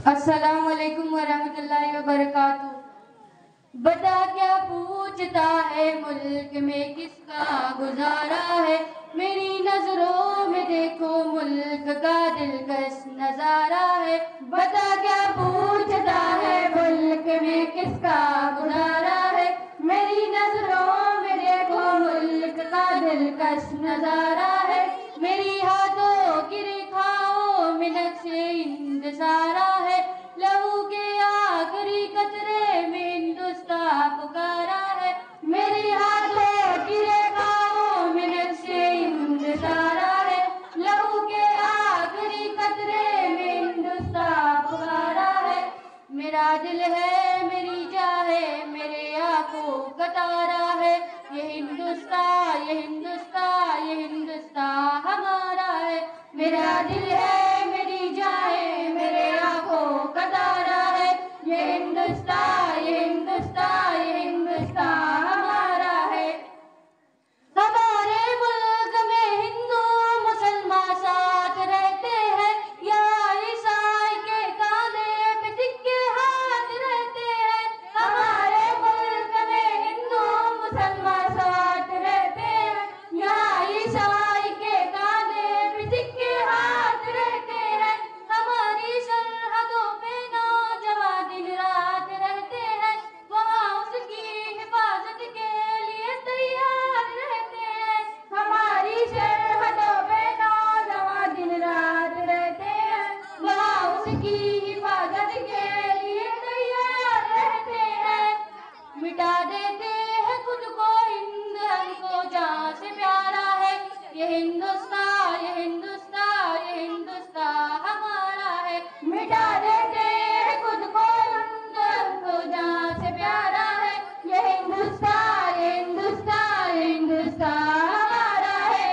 अस्सलाम वालेकुम वरहमतुल्लाहि वबरकातुह। बता क्या पूछता है मुल्क में किसका गुजारा है, मेरी नजरों में देखो मुल्क का दिलकश नजारा है। बता क्या पूछता है मुल्क में किसका गुजारा है, मेरी नजरों में देखो मुल्क का दिलकश नजारा है। मेरी हाथों की रेखाओं में नक्शे इंतज़ारा है, लहू के आखिरी कतरे में हिंदुस्तान पुकारा है। मेरी हाथों की रेखाओं में नक्शे इंतज़ारा है, लहू के आखिरी कतरे में हिंदुस्तान पुकारा है। मेरा दिल है मेरी जान है मेरे आंखों का तारा है, ये हिंदुस्तान ये हिंदुस्तान ये हिंदुस्तान हमारा है। मेरा दिल है मेरी जान है मेरे आंखों का तारा है, ये हिंदुस्तान ये हिंदुस्तान ये हिंदुस्तान हमारा है। हमारे मुल्क में हिंदू मुसलमान साथ रहते हैं, यहाँ ईसाई के कांधे पे सिक्के हाथ रहते हैं। हमारे मुल्क में हिंदू मुसलमान साथ रहते हैं, यहाँ ईसाई के कांधे पे सिक्के हाथ रहते हैं। हमारी सरहदों पे नौजवान दिन रात रहते हैं, वहाँ उसकी हिफाजत के लिए तैयार रहते हैं। हमारी सरहदों पे नौजवान दिन रात रहते हैं, वहाँ उसकी हिफाजत के लिए तैयार रहते हैं। मिटा देते हैं खुद को हिंद हमको जान से प्यारा है, ये हिंदुस्तान ये हिंदुस्तान ये हिंदुस्तान हमारा है। मिटा देते हैं खुद को हिंद हमको जान से प्यारा है, ये हिंदुस्तान ये हिंदुस्तान ये हिंदुस्तान हमारा है।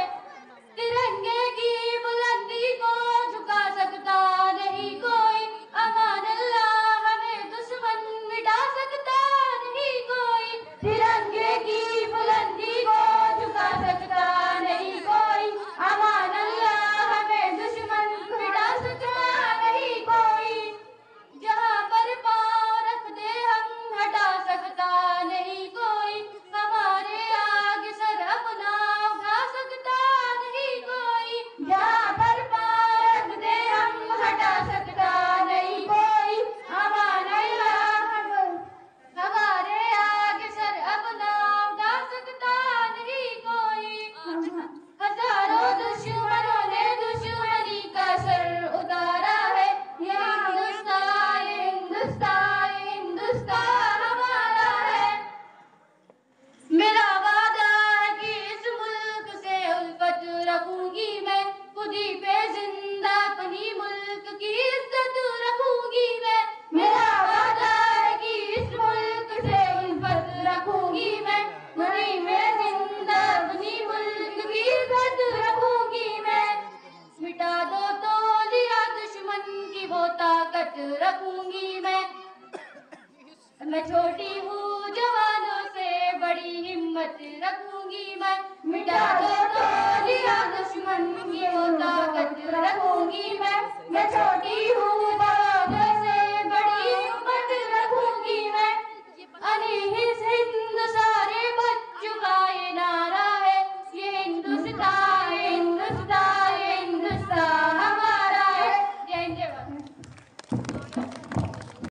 तिरंगे की बुलंदी को झुका सकता नहीं कोई, अमान अल्लाह हमें दुश्मन मिटा सकता नहीं कोई। तिरंगे की बुलंदी को झुका सकता नहीं कोई, अमान अल्लाह हमें दुश्मन मिटा सकता नहीं कोई। जहाँ पर पाँव रख दे हम हटा सकता नहीं कोई, हमारे आगे सर अपना उठा सकता नहीं कोई। जहाँ पर पाँव रख दे हम हटा सकता नहीं कोई, हमारे आगे सर अपना उठा सकता नहीं कोई। हजारों दुश्मनों ने दुश्मनी का सर उतारा है, ये हिंदुस्तान ये हिंदुस्तान ये हिंदुस्तान हमारा है। मेरा वादा है कि इस मुल्क से उल्फत रखूंगी मैं, खुद ही पे जिंदा अपनी मुल्क की इज्जत रखूंगी मैं। मेरा वादा है कि इस मुल्क से उल्फत रखूंगी मैं, खुद ही पे जिंदा अपनी मुल्क की इज्जत रखूंगी मैं। मिटा दो तो लिया दुश्मन की वो ताकत रखूंगी मैं छोटी हूँ जवानों से बड़ी हिम्मत रखूंगी मैं। मिटा दो तो लिया दुश्मन की वो ताकत रखूंगी मैं छोटी हूँ